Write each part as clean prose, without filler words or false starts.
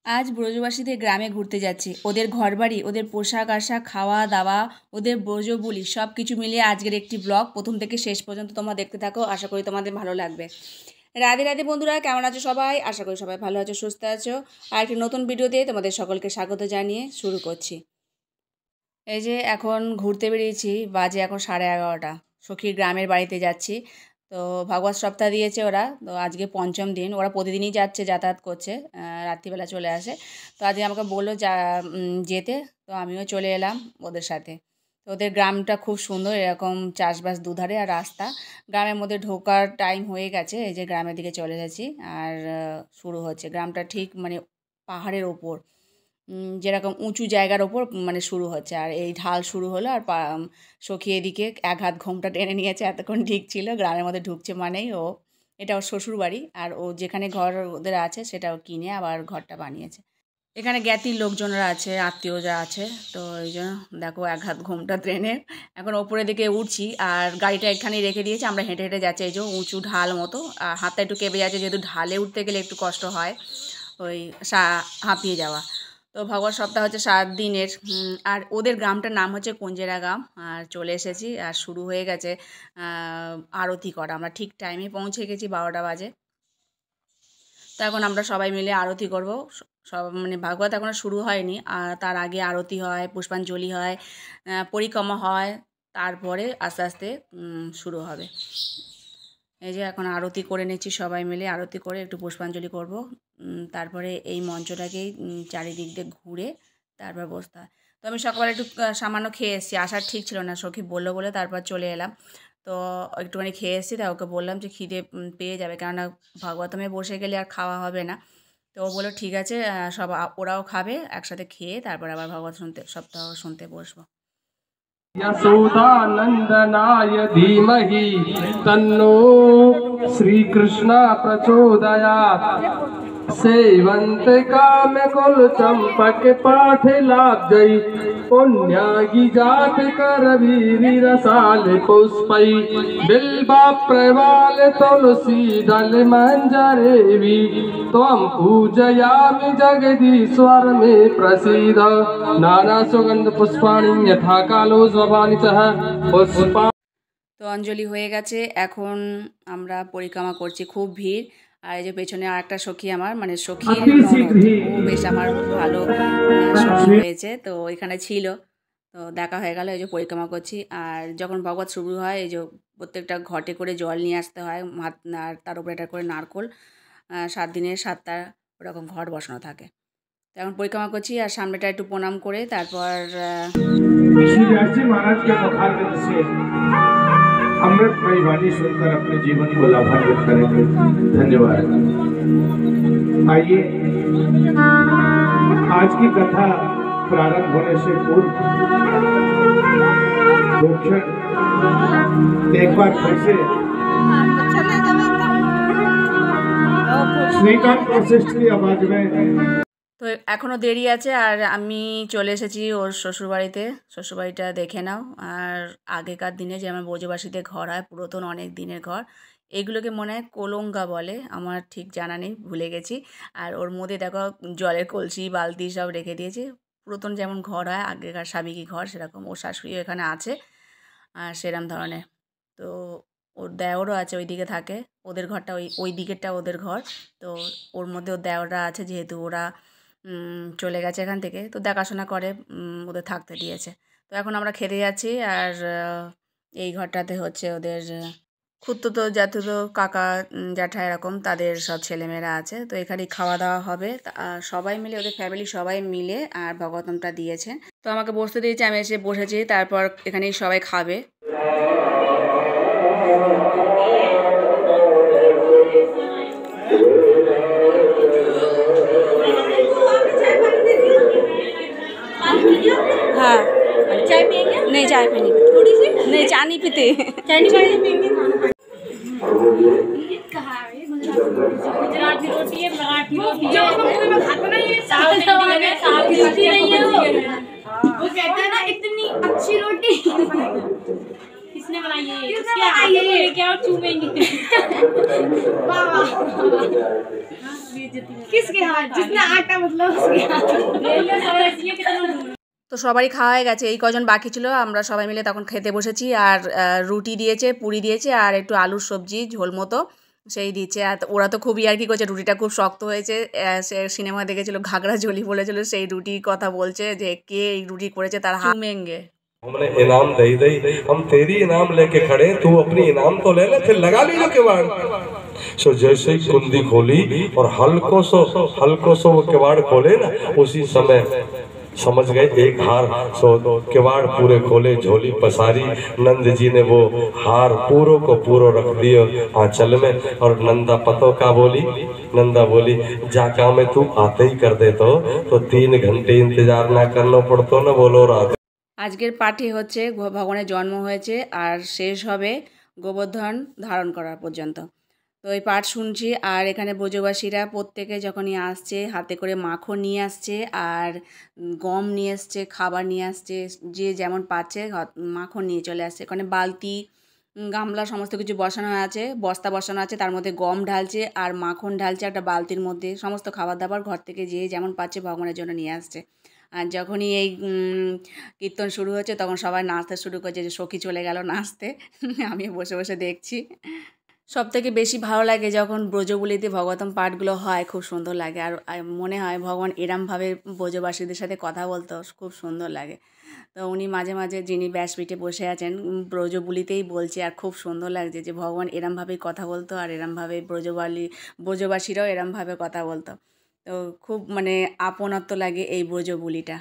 আজ ব্রজবাসীদের গ্রামে ঘুরতে যাচ্ছি। ওদের ঘরবাড়ি, ওদের পোশাক আশাক, খাওয়া দাওয়া, ওদের ব্রজবুলি সব কিছু মিলিয়ে আজকের একটি ব্লগ প্রথম থেকে শেষ পর্যন্ত তোমরা দেখতে থাকো। আশা করি তোমাদের ভালো লাগবে। রাধে রাধে বন্ধুরা, কেমন আছো সবাই? আশা করি সবাই ভালো আছো, সুস্থ আছো। আর একটি নতুন ভিডিওতে তোমাদের সকলকে স্বাগত জানিয়ে শুরু করছি। এই যে এখন ঘুরতে বেরিয়েছি, বাজে এখন 11:30। সখীর গ্রামের বাড়িতে যাচ্ছি। তো ভাগবত সপ্তাহ দিয়েছে ওরা, তো আজকে পঞ্চম দিন। ওরা প্রতিদিনই যাচ্ছে, যাতায়াত করছে, রাত্রিবেলা চলে আসে। তো আজকে আমাকে বললো যেতে, তো আমিও চলে এলাম ওদের সাথে। তো ওদের গ্রামটা খুব সুন্দর, এরকম চাষবাস দুধারে আর রাস্তা। গ্রামের মধ্যে ঢোকার টাইম হয়ে গেছে, এই যে গ্রামের দিকে চলে যাচ্ছি। আর শুরু হচ্ছে গ্রামটা ঠিক মানে পাহাড়ের ওপর, যেরকম উঁচু জায়গার ওপর মানে শুরু হচ্ছে। আর এই ঢাল শুরু হলো, আর সখী এদিকে এক হাত ঘোমটা টেনে নিয়েছে, এতক্ষণ ঠিক ছিল। গ্রামের মধ্যে ঢুকছে মানেই এটা ওর শ্বশুর বাড়ি, আর ও যেখানে ঘর ওদের আছে সেটাও কিনে আবার ঘরটা বানিয়েছে। এখানে জ্ঞাতির লোকজনরা আছে, আত্মীয়রা আছে। তো এই জন্য দেখো এক হাত ঘোমটা ট্রেনে এখন ওপরের দিকে উঠছি। আর গাড়িটা এখানেই রেখে দিয়েছি, আমরা হেঁটে হেঁটে যাচ্ছি। এই যে উঁচু ঢাল মতো, আর হাতটা একটু কেঁপে যাচ্ছে, যেহেতু ঢালে উঠতে গেলে একটু কষ্ট হয়, ওই হাঁপিয়ে যাওয়া। তো ভগবত সপ্তাহ হচ্ছে 7 দিনের। আর ওদের গ্রামটার নাম হচ্ছে কুঞ্জেরা গ্রাম। আর চলে এসেছি, আর শুরু হয়ে গেছে আরতি করা। আমরা ঠিক টাইমে পৌঁছে গেছি, 12টা বাজে। তো এখন আমরা সবাই মিলে আরতি করব। সব মানে ভাগবত এখনও শুরু হয়নি, আর তার আগে আরতি হয়, পুষ্পাঞ্জলি হয়, পরিক্রমা হয়, তারপরে আস্তে আস্তে শুরু হবে। এই যে এখন আরতি করে নিচ্ছি, সবাই মিলে আরতি করে একটু পুষ্পাঞ্জলি করব। তারপরে এই মঞ্চটাকেই চারিদিক দিয়ে ঘুরে তারপর বসতে হয়। তো আমি সকালে একটু সামান্য খেয়ে এসেছি, আসার ঠিক ছিল না, সখী বললো বলে তারপর চলে এলাম। তো একটুখানি খেয়ে এসেছি, তা ওকে বললাম যে খিদে পেয়ে যাবে, কেননা ভাগবতমে বসে গেলে আর খাওয়া হবে না। তো ও বললো ঠিক আছে, সব ওরাও খাবে, একসাথে খেয়ে তারপর আবার ভাগবত সপ্তাহ শুনতে বসবো। यशोदानन्दनाय धीमहि तन्नो श्रीकृष्ण प्रचोदयात्। सेवन्ते कामकुल चंपक पाठलाब्जै पुण्यागी जात करवीरि रसाल पुष्पै बिल्वा प्रवाल तुलसी दल मंजरेवि त्वं पूजयामि जगदीश्वर मे प्रसीद। नाना सुगंध पुष्पाणि यथा कालो स्वभानितः पुष्पा। তো অঞ্জলি হয়ে গেছে, এখন আমরা পরিক্রমা করছি, খুব ভিড়। আর এই যে পেছনে আর একটা সখী, আমার মানে সখীর ননদ, ও বেশ আমার ভালো সখী হয়েছে, তো এখানে ছিল। তো দেখা হয়ে গেল, এই যে পরিক্রমা করছি। আর যখন ভগবত শুরু হয়, এই যে প্রত্যেকটা ঘটে করে জল নিয়ে আসতে হয়, আর তার উপরে একটা করে নারকোল, 7 দিনের 7টা ওরকম ঘট বসানো থাকে। তো এখন পরিক্রমা করছি, আর সামনেটা একটু প্রণাম করে তারপর महाराज के मुखारविंद से अमृतमयी वाणी सुनकर अपने जीवन को लाभान्वित करेंगे। धन्यवाद। आइए, आज की कथा प्रारंभ होने से पूर्व एक बार फिर से श्रीकांत वशिष्ठ की आवाज में। তো এখনও দেরি আছে, আর আমি চলে এসেছি ওর শ্বশুরবাড়িতে। শ্বশুরবাড়িটা দেখে নাও। আর আগেকার দিনে যেমন ব্রজবাসীদের ঘর হয়, পুরাতন অনেক দিনের ঘর, এগুলোকে মনে হয় কোলঙ্গা বলে, আমার ঠিক জানা নেই, ভুলে গেছি। আর ওর মধ্যে দেখো জলের কলসি বালতি সব রেখে দিয়েছে, পুরাতন যেমন ঘর হয় আগেকার সাবেকি ঘর, সেরকম ওর শাশুড়িও এখানে আছে আর সেরম ধরনের। তো ওর দেওরও আছে, ওই দিকে থাকে, ওদের ঘরটা ওই দিকেরটা ওদের ঘর। তো ওর মধ্যে ওর দেওররা আছে, যেহেতু ওরা চলে গেছে এখান থেকে, তো দেখাশোনা করে, ওদের থাকতে দিয়েছে। তো এখন আমরা খেতে যাচ্ছি। আর এই ঘরটাতে হচ্ছে ওদের খুড়তুতো জ্যাঠুতো কাকা জ্যাঠা এরকম তাদের সব ছেলেমেয়েরা আছে। তো এখানেই খাওয়া দাওয়া হবে, সবাই মিলে, ওদের ফ্যামিলি সবাই মিলে। আর ভগবতমটা দিয়েছে, তো আমাকে বসতে দিয়েছে, আমি এসে বসেছি। তারপর এখানেই সবাই খাবে। हाँ, चाय पियेंगे? नहीं, चाय पीनी, थोड़ी सी नहीं, चाय नहीं पीते, चाय नहीं पियेंगे। गुजराती रोटी है, मराठी रोटी है, खाते ना ये साउथ नहीं है वो कहते हैं ना इतनी अच्छी रोटी किसने बनाई है? इसके आगे लेके आओ, चूमेंगे। वाह वाह, किसके हाथ जिसने आटा मतलब उसके हाथ। তো সবারই খাওয়া হয়ে গেছে, এই কজন বাকি ছিল, আমরা সবাই মিলে তখন খেতে বসেছি। আর রুটি দিয়েছে, পুরি দিয়েছে, আর একটু আলুর সবজি ঝোল মতো সেই দিচ্ছে। আর ওরা তো খুবই আর কি করছে, রুটিটা খুব শক্ত হয়েছে। সে সিনেমা দেখেছিল ঘাগরা ঝোলি বলেছিল, সেই রুটির কথা বলছে যে কে এই রুটি করেছে তার হামেঙ্গে। हमने इनाम दे हम तेरी इनाम लेके खड़े, तू अपनी इनाम तो ले ले, फिर लगा लीजिए किवाड़। सो जैसे ही कुंडी खोली और हल्को सो वो किवाड़ खोले ना, उसी समय समझ गए एक हार। सो किवाड़ पूरे खोले, झोली पसारी, नंद जी ने वो हार पूरो को पूरो रख दियो आंचल में। और नंदा पतो का बोली, नंदा बोली जा काम में तू आते ही कर दे तो 3 घंटे इंतजार ना करना पड़तो ना, बोलो रात। আজকের পাঠে হচ্ছে ভগবানের জন্ম হয়েছে আর শেষ হবে গোবর্ধন ধারণ করা পর্যন্ত। তো এই পাঠ শুনছি। আর এখানে ব্রজবাসীরা প্রত্যেকে যখনই আসছে হাতে করে মাখন নিয়ে আসছে, আর গম নিয়ে আসছে, খাবার নিয়ে আসছে, যে যেমন পাচ্ছে মাখন নিয়ে চলে আসছে। এখানে বালতি গামলা সমস্ত কিছু বসানো আছে, বস্তা বসানো আছে, তার মধ্যে গম ঢালছে আর মাখন ঢালছে একটা বালতির মধ্যে। সমস্ত খাবার দাবার ঘর থেকে যে যেমন পাচ্ছে ভগবানের জন্য নিয়ে আসছে। আর যখনই এই কীর্তন শুরু হচ্ছে তখন সবাই নাচতে শুরু করছে, যে সখী চলে গেল নাচতে। আমি বসে বসে দেখছি। সবথেকে বেশি ভালো লাগে যখন ব্রজবুলিতে ভগবতম পাঠগুলো হয়, খুব সুন্দর লাগে। আর মনে হয় ভগবান এরমভাবে ব্রজবাসীদের সাথে কথা বলতো, খুব সুন্দর লাগে। তো উনি মাঝে মাঝে যিনি ব্যাসপীঠে বসে আছেন ব্রজবুলিতেই বলছে, আর খুব সুন্দর লাগছে যে ভগবান এরমভাবেই কথা বলতো, আর এরমভাবে ব্রজবাসীরাও এরমভাবে কথা বলতো। তো খুব মানে আপনত্ব লাগে এই ব্রজবুলিটা।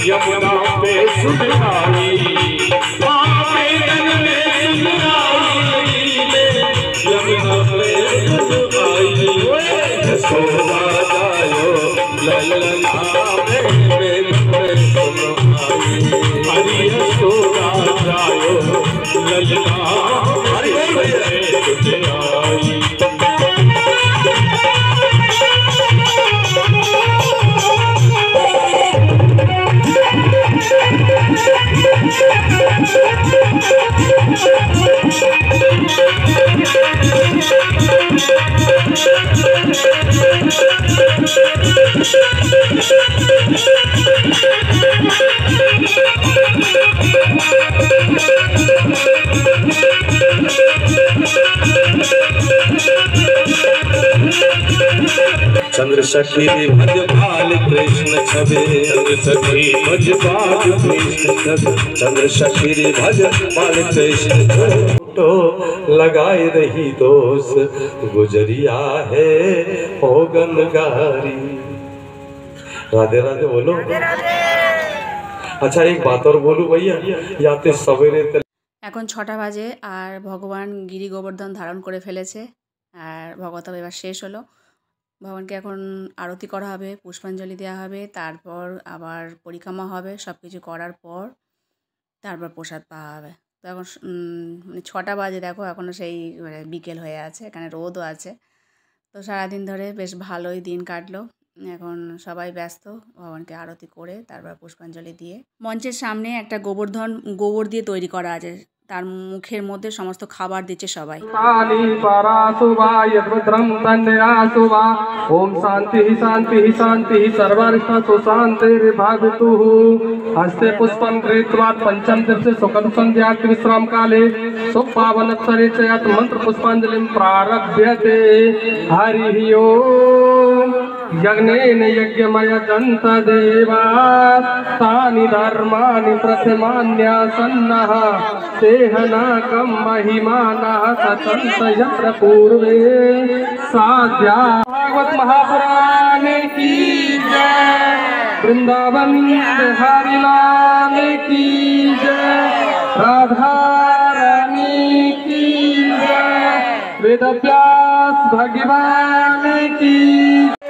यमुना पे सुनाई यशोदा जायो ललना में हरि यशोदा जायो ललना हरि आई। चंद्र सखी भज बाल कृष्ण छवि, चंद्र सखी भज बाल कृष्ण छवि, चंद्र सखी भज बाल कृष्ण तो लगाए रही दोष गुजरिया है ओ गनगारी। राधे राधे बोलो। अच्छा एक बात और बोलूं भैया, याते सवेरे এখন 6টা বাজে আর ভগবান গিরি গোবর্ধন ধারণ করে ফেলেছে। আর ভগবত এবার শেষ হলো। ভগবানকে এখন আরতি করা হবে, পুষ্পাঞ্জলি দেওয়া হবে, তারপর আবার পরিক্রমা হবে। সব কিছু করার পর তারপর প্রসাদ পাওয়া হবে। তো এখন 6টা বাজে, দেখো এখনও সেই বিকেল হয়ে আছে, এখানে রোদও আছে। তো সারাদিন ধরে বেশ ভালোই দিন কাটলো। এখন সবাই ব্যস্ত ভগবানকে আরতি করে তারপর পুষ্পাঞ্জলি দিয়ে। মঞ্চের সামনে একটা গোবর দিয়ে তৈরি করা আছে, তার মুখের মধ্যে সমস্ত খাবার দিচ্ছে সবাই। ओम शांति शांति शांति सर्वारिष्टो शांतिर्भवतु। हस्ते पुष्पं गृहीत्वा पंचम दिवसे सुखद संध्या विश्राम काले सुपावन अक्षरे च मंत्र पुष्पांजलिं प्रारभ्यते। हरि ओम। यज्ञेन यज्ञमयजन्त देवा तानि धर्माणि प्रथमान्यासन्नः तेहनाकं महिमानः सचन्त यत्र पूर्वे साध्या। भागवत महापुराण की जय, वृंदावन बिहारी लाल की जय, राधा रानी की जय, वेदव्यास भगवान की जय।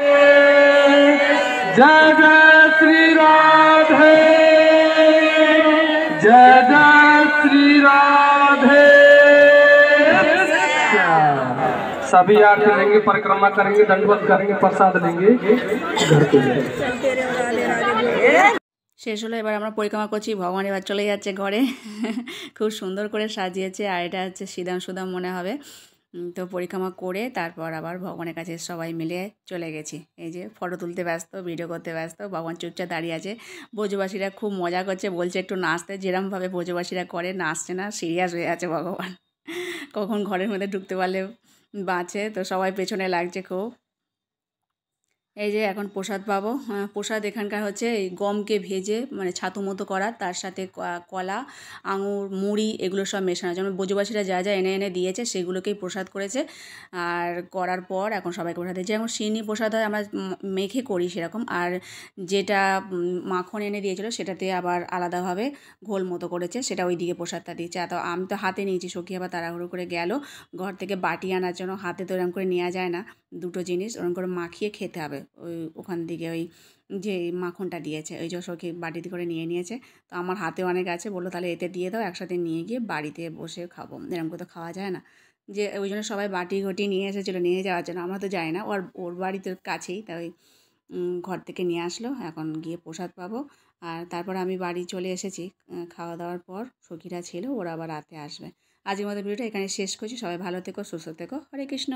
जय श्री राधे, जय जय श्री राधे। सभी आके लेंगे, परिक्रमा करेंगे, दंडवत करेंगे, प्रसाद लेंगे, घर को जाएंगे। শেষ হলো, এবার আমরা পরিক্রমা করছি। ভগবান এবার চলে যাচ্ছে ঘরে। খুব সুন্দর করে সাজিয়েছে, আর এটা হচ্ছে সিদাম সুদাম মনে হবে। তো পরিক্রমা করে তারপর আবার ভগবানের কাছে সবাই মিলে চলে গেছি। এই যে ফটো তুলতে ব্যস্ত, ভিডিও করতে ব্যস্ত, ভগবান চুপচাপ দাঁড়িয়ে আছে। ব্রজবাসীরা খুব মজা করছে, বলছে একটু নাচতে, যেরকমভাবে ব্রজবাসীরা করে, নাচছে না, সিরিয়াস হয়ে আছে ভগবান। কখন ঘরের মধ্যে ঢুকতে পারলে বাঁচে। তো সবাই পেছনে লাগছে খুব। এই যে এখন প্রসাদ পাবো। প্রসাদ এখানকার হচ্ছে এই গমকে ভেজে মানে ছাতু মতো করা, তার সাথে কলা, আঙুর, মুড়ি এগুলো সব মেশানো। যেমন ব্রজবাসীরা যা যা এনে এনে দিয়েছে সেগুলোকেই প্রসাদ করেছে। আর করার পর এখন সবাইকে প্রসাদ দিয়েছে। যেমন সিন্নি প্রসাদ হয় আমরা মেখে করি সেরকম, আর যেটা মাখন এনে দিয়েছিলো সেটাতে আবার আলাদাভাবে ঘোল মতো করেছে, সেটা ওই দিকে প্রসাদটা দিয়েছে। তো আমি তো হাতে নিয়েছি, সখী আবার তাড়াহুড়ো করে গেল ঘর থেকে বাটি আনার জন্য। হাতে তো এরকম করে নেওয়া যায় না, দুটো জিনিস ওরকম করে মাখিয়ে খেতে হবে। ওখান থেকে ওই যে মাখনটা দিয়েছে, ওই যে সখী বাটিতে করে নিয়ে নিয়েছে। তো আমার হাতে অনেক আছে, বললো তাহলে এতে দিয়ে দাও, একসাথে নিয়ে গিয়ে বাড়িতে বসে খাবো। এরকম করে তো খাওয়া যায় না, যে ওই জন্য সবাই বাটি ঘটি নিয়ে এসেছিলো নিয়ে যাওয়ার জন্য। আমরা তো যাই না, ওর বাড়িতে কাছেই, তাই ঘর থেকে নিয়ে আসলো। এখন গিয়ে প্রসাদ পাবো। আর তারপর আমি বাড়ি চলে এসেছি। খাওয়া দাওয়ার পর সখীরা ছিল, ওরা আবার রাতে আসবে। আজকের মতো ভিডিওটা এখানে শেষ করছি। সবাই ভালো থেকো, সুস্থ থেকো। হরে কৃষ্ণ।